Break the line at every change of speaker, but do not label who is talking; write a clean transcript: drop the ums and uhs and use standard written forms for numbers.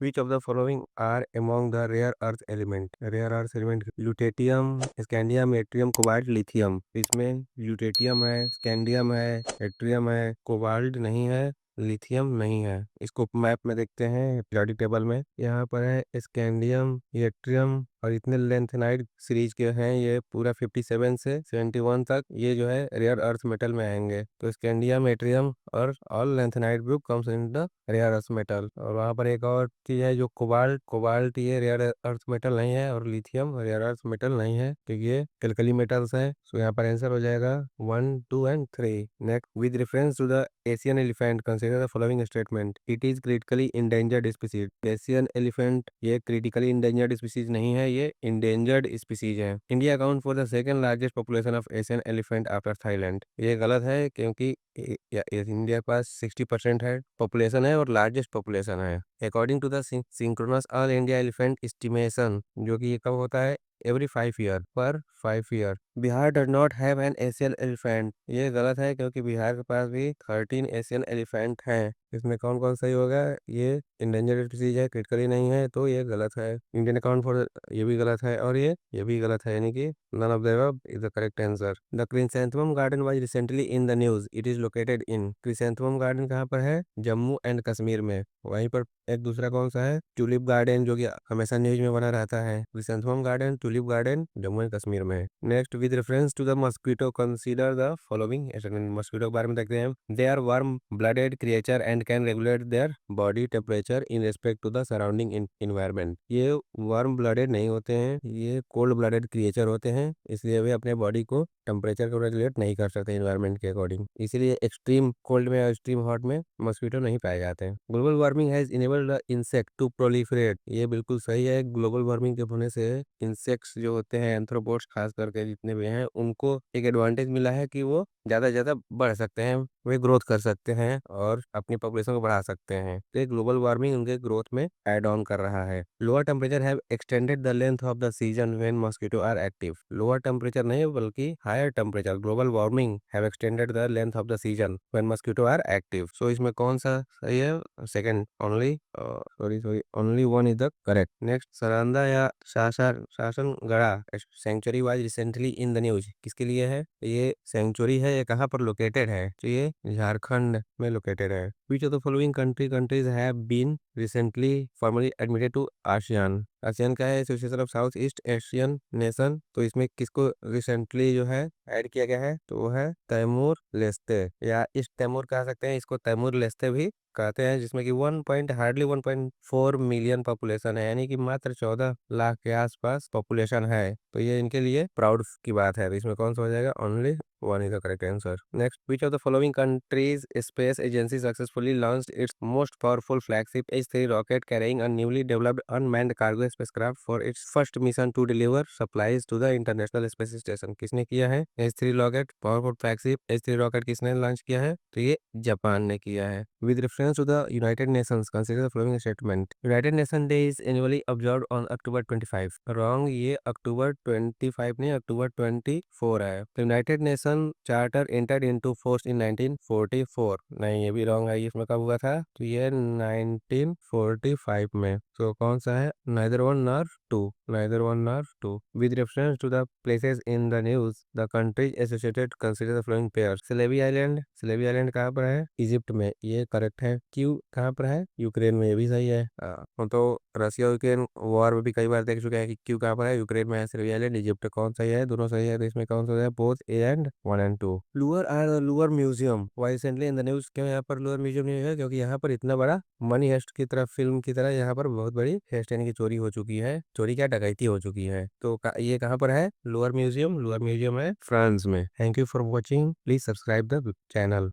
Which of the following are among the rare earth element? Rare earth element lutetium, scandium, yttrium, cobalt, lithium. इसमें lutetium है, scandium है, yttrium है, cobalt नहीं है, lithium नहीं है। इसको मैप में देखते हैं पीरियोडिक टेबल में। यहाँ पर है स्कैंडियम, एट्रियम और इतने लेंथेनाइड सीरीज के हैं, ये पूरा 57 से 71 तक ये जो है रेयर अर्थ मेटल में आएंगे। तो स्कैंडियम, एट्रियम और all lanthanide group comes in the rare earth metal. और वहाँ पर एक और चीज है जो कोबाल्ट, कोबाल्ट ये रेयर अर्थ मेटल नहीं है और लिथियम रेयर अर्थ मेटल नहीं है क्योंकि ये एल्कली मेटल्स है। सो यहाँ पर आंसर हो जाएगा 1, 2 and 3। Next, with reference to the Asian elephant consider the following statement. It is critically endangered species. Asian elephant ये क्रिटिकली इंडेंजर्ड स्पीसीज नहीं है, ये इंडेंजर्ड स्पीसीज है। India account for the second largest population of Asian elephant after Thailand. ये गलत है क्योंकि India के पास 60% है पॉपुलेशन है और लार्जेस्ट पॉपुलेशन है। According to the synchronous all India elephant estimation, जो कि ये कब होता है? एवरी 5 ईयर, पर 5 year. Bihar does not have an Asian elephant. ये गलत है क्योंकि बिहार के पास भी 13 एशियन एलिफेंट हैं। इसमें कौन कौन सही होगा? ये इंडेंजर्ड स्पीसीज है, क्रिटिकली नहीं है, तो ये गलत है। इंडियन अकाउंट फॉर ये भी गलत है और ये भी गलत है, यानी कि none of the above is the correct answer. The chrysanthemum garden was recently in the news. It is located in. Chrysanthemum garden कहाँ पर है? जम्मू एंड कश्मीर में। वहीं पर एक दूसरा कौन सा है? ट्यूलिप गार्डन, जो कि हमेशा न्यूज में बना रहता है। Chrysanthemum garden, tulip garden Jammu and Kashmir में। Next, with reference to the mosquito consider the following. Mosquito के बारे में देखते हैं। They are warm blooded creature and can regulate their body temperature in respect to the surrounding environment. ये warm blooded नहीं होते हैं, ये कोल्ड ब्लडेड क्रिएचर होते हैं, इसलिए वे अपने बॉडी को टेम्परेचर को रेगुलेट नहीं कर सकते इन्वायरमेंट के अकॉर्डिंग। इसीलिए एक्सट्रीम कोल्ड में और एक्सट्रीम हॉट में मस्कीटो नहीं पाए जाते हैं। Global warming has enabled the insect to proliferate. ये बिल्कुल सही है। ग्लोबल वार्मिंग के होने से इंसेक्ट्स जो होते हैं, एंथ्रोपोड्स खास करके जितने भी हैं, उनको एक एडवांटेज मिला है कि वो ज़्यादा से ज़्यादा बढ़ सकते हैं, वे ग्रोथ कर सकते हैं और अपनी पॉपुलेशन को बढ़ा सकते हैं। तो ये ग्लोबल वार्मिंग उनके ग्रोथ में एड ऑन कर रहा है। Lower temperature have extended the length of the season when mosquito are active. Lower temperature नहीं बल्कि higher temperature, global warming have extended the length of the season when mosquito are active. So इसमें कौन सा सही है? Second only, sorry sorry, only one is the correct. Next, Saranda या Shasangarha sanctuary was recently in the news. किसके लिए है? ये सेंचुरी है, ये कहाँ पर लोकेटेड है? तो ये झारखंड में लोकेटेड है। Which of the following countries have been recently formally admitted to ASEAN. ASEAN का है? Association of South East Asian nation. तो इसमें किसको रिसेंटली जो है ऐड किया गया है? तो वो है तैमूर लेस्ते, या ईस्ट तैमूर कह सकते हैं, इसको तैमूर लेस्ते भी कहते हैं, जिसमें कि 1.4 मिलियन पॉपुलेशन है, यानी कि मात्र 14 लाख के आसपास पॉपुलेशन है। तो ये इनके लिए प्राउड की बात है। तो इसमें कौन सा हो जाएगा? Only one is the correct answer. Next, which of the following countries space agency successfully launched its most powerful flagship H3 rocket carrying a newly developed unmanned cargo spacecraft for its first mission to deliver supplies to the international space station. किसने किया है? H3 rocket, powerful flagship H3 rocket किसने launch किया है? तो ये Japan ने किया है। With reference to the United Nations consider the following statement. United nation day is annually observed on October 25। Wrong, ये अक्टूबर 25 नहीं, अक्टूबर 24 है। तो United nation charter entered into force in 1944। नहीं, ये भी रॉन्ग है। ये इसमें कब हुआ था? तो ये 1945 में। तो कौन सा है? Neither one nor two, neither one nor two. With reference to the places in the news the countries associated consider the following pair. Slave island, slave island कहाँ पर है? इजिप्ट में, ये करेक्ट है। क्यू कहाँ पर है? यूक्रेन में, ये भी सही है। हम तो रशिया यूक्रेन वॉर में भी कई बार देख चुके हैं कि क्यू कहाँ पर है? यूक्रेन में है। स्लेवी आइलैंड, इजिप्ट। कौन सही है? दोनों सही है। तो इसमें कौन सा है? Both A and 1 and 2। Louvre or Louvre museum why recently in the news. क्यों यहाँ पर लुअर म्यूजियम नहीं है? क्योंकि यहाँ पर इतना बड़ा मनी हेस्ट की तरह, फिल्म की तरह यहाँ पर बहुत बड़ी हेस्ट यानी कि चोरी हो चुकी है। चोरी क्या, डकैती हो चुकी है। तो ये कहाँ पर है? लोअर म्यूजियम, लोअर म्यूजियम है फ्रांस में। Thank you for watching, please subscribe the channel.